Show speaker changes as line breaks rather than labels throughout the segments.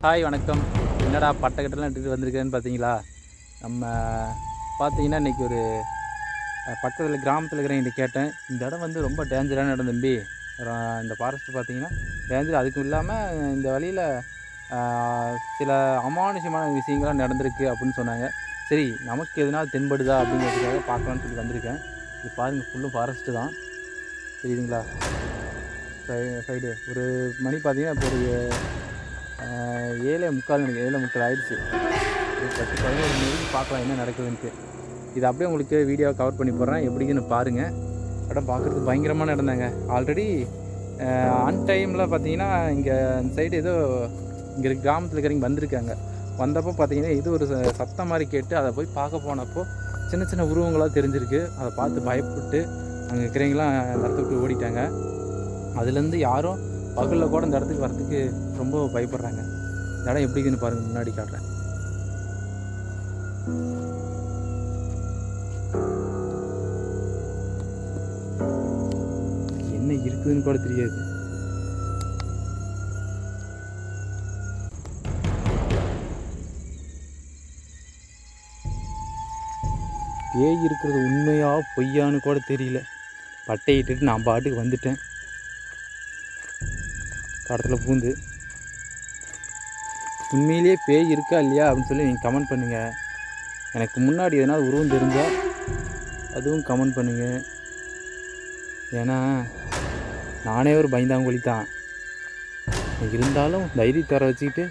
Hi வணக்கம். என்னடா பட்டக்கட்டெல்லாம் எடுத்துகிட்டு வந்திருக்கேன்னு பார்த்தீங்களா? நம்ம பார்த்தீங்கன்னா இன்றைக்கி ஒரு பக்கத்தில் கிராமத்தில் இருக்கிறவங்க கேட்டேன். இந்த இடம் வந்து ரொம்ப டேஞ்சரான இடம் தம்பி. இந்த ஃபாரஸ்ட்டு பார்த்தீங்கன்னா டேஞ்சர். அதுக்கும் இல்லாமல் இந்த வழியில் சில அமானுஷமான விஷயங்கள்லாம் நடந்திருக்கு அப்படின்னு சொன்னாங்க. சரி, நமக்கு எதனால் தென்படுதா அப்படிங்கிறதுக்காக பார்க்கலான்னு சொல்லி வந்திருக்கேன். இது பாருங்கள், ஃபுல்லும் ஃபாரஸ்ட்டு தான், தெரியுதுங்களா? சைடு ஒரு மணி பார்த்தீங்கன்னா இப்போ ஒரு 7:45 நினைக்கிறேன், 7:45 ஆயிடுச்சு. ஒரு 10-11 மணிக்கு பார்க்கலாம் என்ன நடக்குதுன்ட்டு. இது அப்படியே உங்களுக்கு வீடியோ கவர் பண்ணி போடுறேன், எப்படின்னு பாருங்கள். இடம் பார்க்குறதுக்கு பயங்கரமான இடம் தாங்க. ஆல்ரெடி அன்டைமில் பார்த்தீங்கன்னா இங்கே இந்த சைடு ஏதோ இங்கே கிராமத்தில் இருக்கிறவங்க வந்திருக்காங்க. வந்தப்போ பார்த்தீங்கன்னா இது ஒரு சத்தம் மாதிரி கேட்டு அதை போய் பார்க்க போனப்போ சின்ன சின்ன உருவங்களாக தெரிஞ்சிருக்கு. அதை பார்த்து பயப்பட்டு அங்கே இருக்கிறவங்களாம் இந்த இடத்த விட்டு ஓடிட்டாங்க. அதுலேருந்து யாரும் பகலில் கூட இந்த இடத்துக்கு வரத்துக்கு ரொம்ப பயப்படுறாங்க. இந்த இடம் எப்படி இருக்குன்னு பாருங்கள், முன்னாடி காட்டுறேன். என்ன இருக்குதுன்னு கூட தெரியாது. பேய் இருக்கிறது உண்மையா பொய்யான்னு கூட தெரியல. பட்டையிட்டு நான் பாட்டுக்கு வந்துட்டேன் தடத்தில் பூந்து. உண்மையிலேயே பேய் இருக்கா இல்லையா அப்படின்னு சொல்லி நீங்கள் கமெண்ட் பண்ணுங்கள். எனக்கு முன்னாடி எதனால் உருவம் தெரிஞ்சால் அதுவும் கமெண்ட் பண்ணுங்கள். ஏன்னா நானே ஒரு பயந்தாங்கொழி தான், இருந்தாலும் தைரியத்தை வர வச்சுக்கிட்டு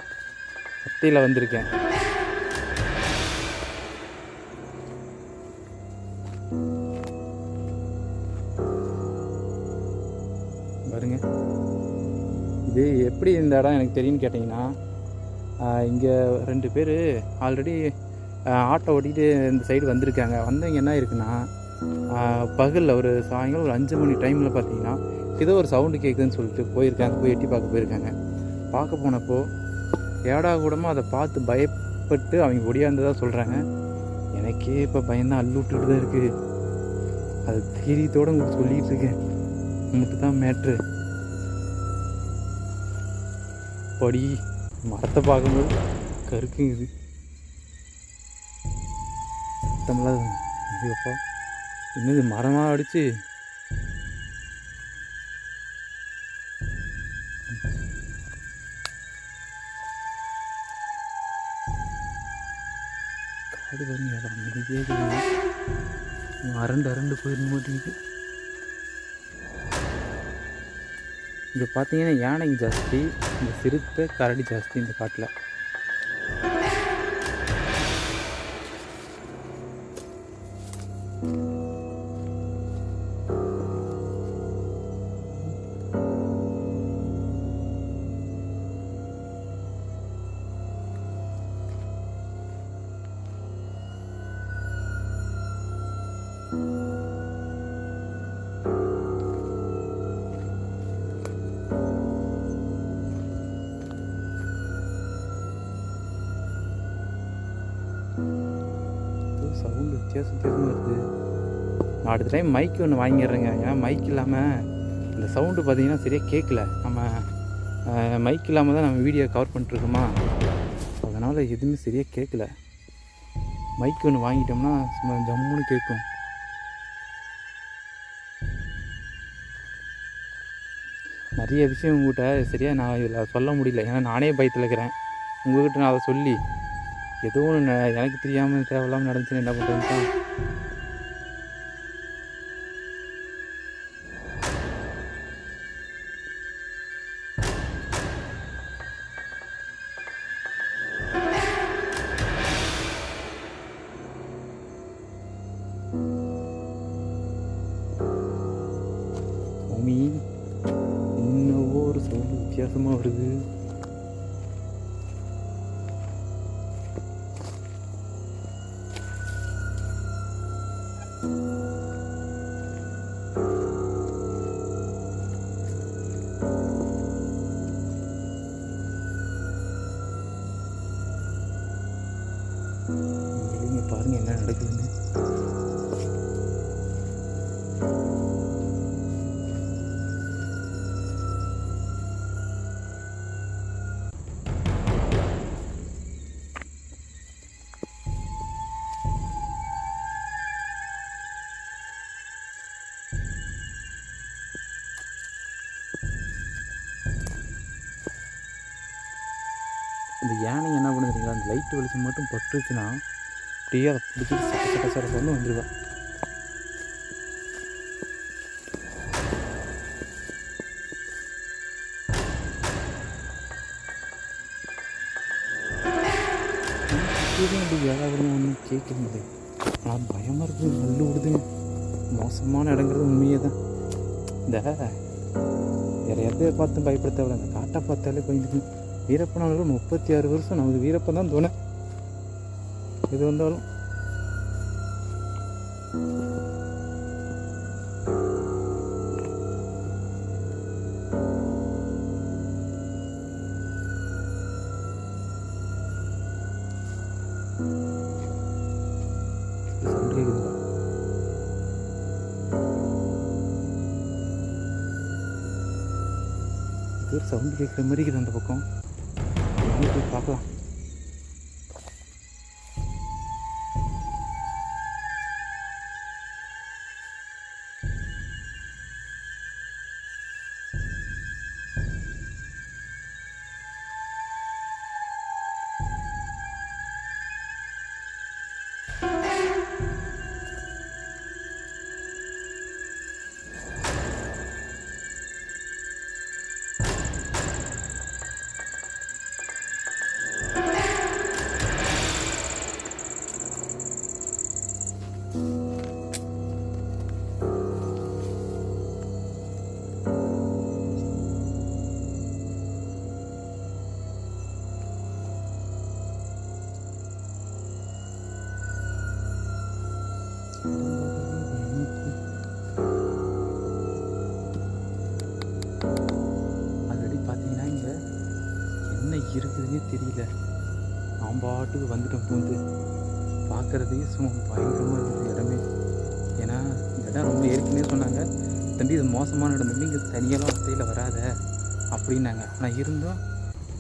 சட்டையில் வந்திருக்கேன். பாருங்க, இது எப்படி இந்த இடம் எனக்கு தெரியும்னு கேட்டிங்கன்னா, இங்கே 2 பேர் ஆல்ரெடி ஆட்டோ ஓட்டிகிட்டு இந்த சைடு வந்திருக்காங்க. வந்தவங்க என்ன இருக்குன்னா, பகலில் ஒரு சாயங்காலம் ஒரு 5 மணி டைமில் பார்த்தீங்கன்னா ஏதோ ஒரு சவுண்டு கேட்குதுன்னு சொல்லிட்டு போயிருக்காங்க. போய் எட்டி பார்க்க போயிருக்காங்க. பார்க்க போனப்போ ஏடா கூடமாக அதை பார்த்து பயப்பட்டு அவங்க ஒடியாந்ததாக சொல்கிறாங்க. எனக்கே இப்போ பயந்தான் அள்ளுவிட்டுட்டு தான் இருக்குது. அது தைரியத்தோடு உங்களுக்கு சொல்லிகிட்டு இருக்கேன். மட்டும் தான் மேட்ரு. படி மரத்தை பார்க்கும்போது கருக்குங்குது. சத்தமெல்லாம் ஐயோப்பா, என்னது மரமாக அடிச்சு காடு பாருங்க. அமைதியே அரண்டு போயிருந்து மாட்டேங்குது. இங்கே பார்த்தீங்கன்னா யானைங்க ஜாஸ்தி, இந்த சிறுத்தை கரடி ஜாஸ்தி இந்த காட்டில். சவுண்டு வித்தியாசமாக இருக்குது. நான் அடுத்த டைம் மைக் ஒன்று வாங்கிடுறேங்க. ஏன்னா மைக் இல்லாமல் இந்த சவுண்டு பார்த்தீங்கன்னா சரியாக கேட்கல. நம்ம மைக் இல்லாமல் தான் நம்ம வீடியோ கவர் பண்ணிட்டுருக்கோமா, அதனால் எதுவுமே சரியாக கேட்கல. மைக் ஒன்று வாங்கிட்டோம்னா சும்மா ஜம்முன்னு கேட்கும். நிறைய விஷயம் உங்கள்கிட்ட சரியாக நான் இதில் சொல்ல முடியல. ஏன்னா நானே பயத்தில் இருக்கிறேன். உங்கள்கிட்ட நான் அதை சொல்லி ஏதோ ஒன்று எனக்கு தெரியாமல் தேவையில்லாமல் நடந்துச்சுன்னு என்ன பண்ணுறது தான். சாமி, இன்னும் ஒரு சவுண்டு வித்தியாசமாக வருது. பாருங்க என்ன நடக்குதுன்னு. இந்த யானைங்க என்ன பண்ணுறீங்களா, அந்த லைட்டு வெளிச்சம் மட்டும் பட்டுச்சுன்னா அப்படியே அதை பிடிச்சிட்டு சட்ட சட்ட சட்டன்னு வந்துடுவேன். அப்படி ஏதாவது ஒன்றும் கேட்குறது, ஆனால் பயமாக இருக்குது. முள்ளு விடுதுங்க. மோசமான இடங்கிறது உண்மையே தான். இந்த வேறு எதை பார்த்து பயப்பட தேவையில்ல, அந்த காட்டை பார்த்தாலே பயந்துக்கு. வீரப்பன் அவர்கள் 36 வருஷம் நமக்கு வீரப்பன் தான் தோணை எது வந்தாலும். சவுண்டு கேட்குற மாதிரி இருக்குது அந்த பக்கம். போய் பார்க்கலாம். ஆல்ரெடி பார்த்தீங்கன்னா இங்கே என்ன இருக்குதுன்னே தெரியல. நான் பாட்டுக்கு வந்துட்டோம் பூந்து பார்க்குறதுக்கே சும்மா பயங்கரமாக இருக்குது இடமே. ஏன்னா இந்த இடம் ரொம்ப ஏற்கனவே சொன்னாங்க, தம்பி இது மோசமான இடம் தம்பி, இங்கே தனியெல்லாம் வசதியில் வராத அப்படின்னாங்க. ஆனால் இருந்தும்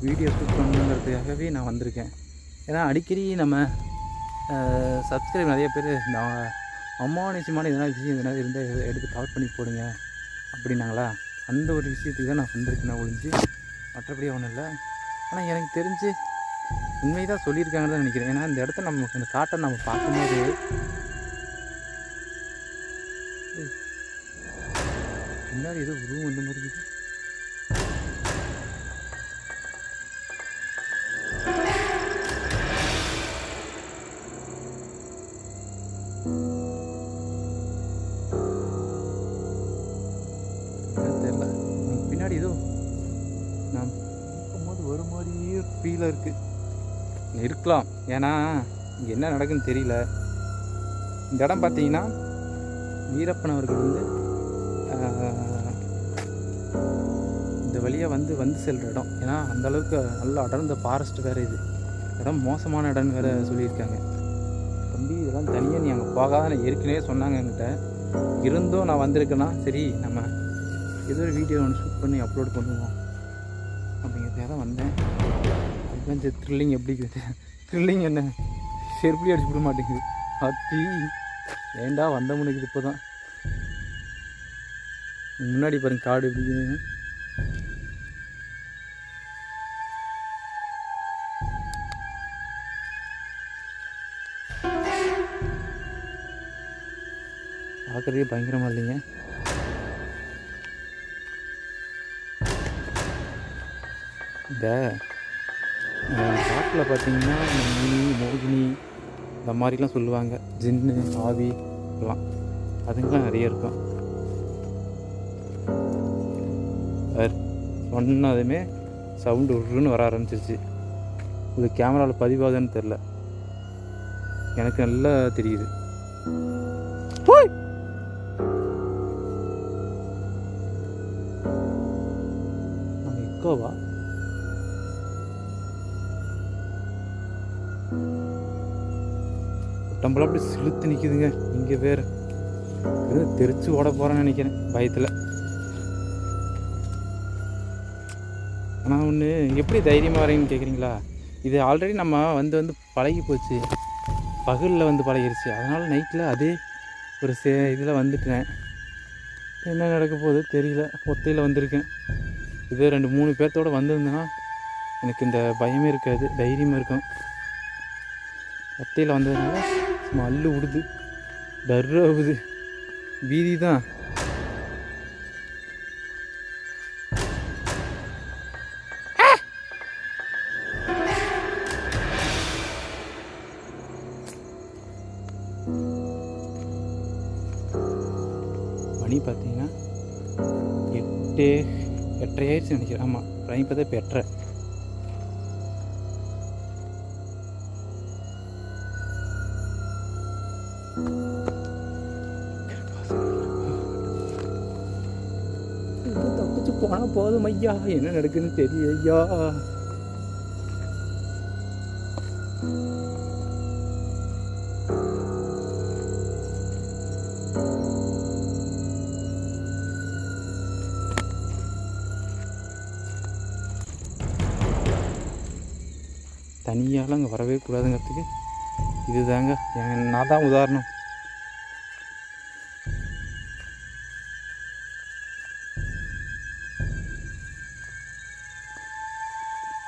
வீடியோ ஷூட் பண்ணணுங்கிறதுக்காகவே நான் வந்திருக்கேன். ஏன்னா அடிக்கடி நம்ம சப்ஸ்கிரைப் நிறைய பேர் இந்த அமானுஷமான எதனா விஷயம் எதனா இருந்தால் எடுத்து கவர் பண்ணி போடுங்க அப்படின்னாங்களா, அந்த ஒரு விஷயத்துக்கு தான் நான் வந்திருக்கேன் ஒழிஞ்சு மற்றபடியாக ஒன்றும் இல்லை. ஆனால் எனக்கு தெரிஞ்சு உண்மை தான் சொல்லியிருக்காங்கன்னு தான் நினைக்கிறேன். ஏன்னா இந்த இடத்த நம்ம இந்த காட்டை நம்ம பார்க்கும்போது பின்னாடி ஏதோ உருவம் வந்த மாதிரி இருக்குது. தெரியல, பின்னாடி ஏதோ நான் பார்க்கும்போது ஒரு மாதிரியே ஃபீலாக இருக்குது. இருக்கலாம், ஏன்னா இங்கே என்ன நடக்குன்னு தெரியல. இந்த இடம் பார்த்தீங்கன்னா வீரப்பன் அவர்கள் வந்து இந்த வழியாக வந்து செல்கிற இடம். ஏன்னா அந்தளவுக்கு நல்ல அடர்ந்த ஃபாரஸ்ட் வேறு. இது இடம் மோசமான இடம்னு வேறு சொல்லியிருக்காங்க. தம்பி இதெல்லாம் தனியாக நீ அங்கே போகாத ஏற்கனவே சொன்னாங்க என்கிட்ட. இருந்தும் நான் வந்திருக்கேன்னா சரி நம்ம ஏதோ ஒரு வீடியோ ஒன்று ஷூட் பண்ணி அப்லோட் பண்ணுவோம் அப்படிங்கிறதுக்காக தான் வந்தேன். அட்வென்ச்சர் த்ரில்லிங் எப்படி இருக்குது, த்ரில்லிங் என்ன செருப்படி அடிச்சு விட மாட்டேங்குது. அத்தி ஏண்டா வந்த முன்னுக்குது. இப்போ தான் முன்னாடி பாருங்க காடு எப்படி பார்க்குறதே பயங்கரமாக இல்லைங்க. இந்த காட்டில் பார்த்தீங்கன்னா இந்த முனி மோகினி இந்த மாதிரிலாம் சொல்லுவாங்க, ஜின்னு ஆவி எல்லாம் அதுங்கெலாம் நிறைய இருக்கும். சொன்னதுமே சவுண்டு உருன்னு வர ஆரம்பிச்சிருச்சு. இது கேமராவில் பதிவாகுதுன்னு தெரில, எனக்கு நல்லா தெரியுது. எக்கோவா? உடம்பெல்லாம் அப்படி சிலுத்து நிற்குதுங்க. இங்கே வேறு தெரிச்சு ஓட போகிறேன்னு நினைக்கிறேன் பயத்தில். ஆனால் ஒன்று எப்படி தைரியமாக வரீங்கன்னு கேட்குறீங்களா, இது ஆல்ரெடி நம்ம வந்து பழகி போச்சு, பகலில் வந்து பழகிருச்சு. அதனால் நைட்டில் அதே ஒரு இதில் வந்துட்டேன். என்ன நடக்க போகுது தெரியல. ஒத்தையில் வந்திருக்கேன். இதே 2-3 பேர்த்தோடு வந்திருந்தேன்னா எனக்கு இந்த பயமே இருக்காது, தைரியமாக இருக்கும். கத்தையில் வந்ததுனால ஸ்மெல்லு விடுது, டர்ரு ஆகுது, பீதி தான். மணி பார்த்தீங்கன்னா 8:30 ஆயிடுச்சு நினைக்கிறேன். ஆமாம், டைம் பார்த்தா இப்போ 8:30. தப்பிச்சு போனால் போதும் ஐயா, என்ன நடக்குதுன்னு தெரியும் ஐயா. தனியாலாம் அங்கே வரவே கூடாதுங்கிறதுக்கு இதுதாங்க நான் தான் உதாரணம்.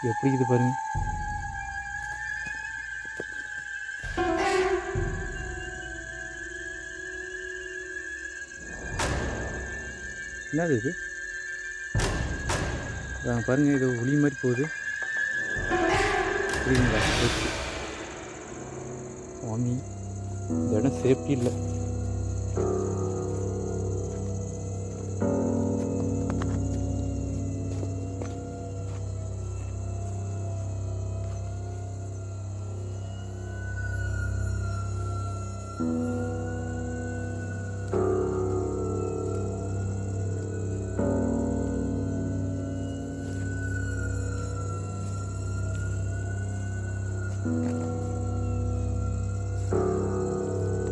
எப்படி இது பாருங்க. என்னது இது பாருங்க, இது ஒளி மாதிரி போகுது. புரியுங்களா? சாமி, இந்த இடம் சேஃப்டி இல்லை.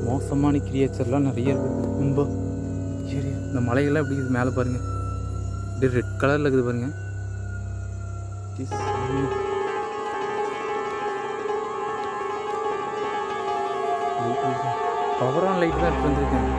மோசமான கிரியேச்சர்லாம் நிறைய இருக்குது. ரொம்ப சரி, இந்த மலைகள்லாம் எப்படி இது மேலே பாருங்கள், இப்படி ரெட் கலரில் இருக்குது பாருங்கள். பவர் ஆன் லைட் தான் எடுத்து வந்திருக்கேன்.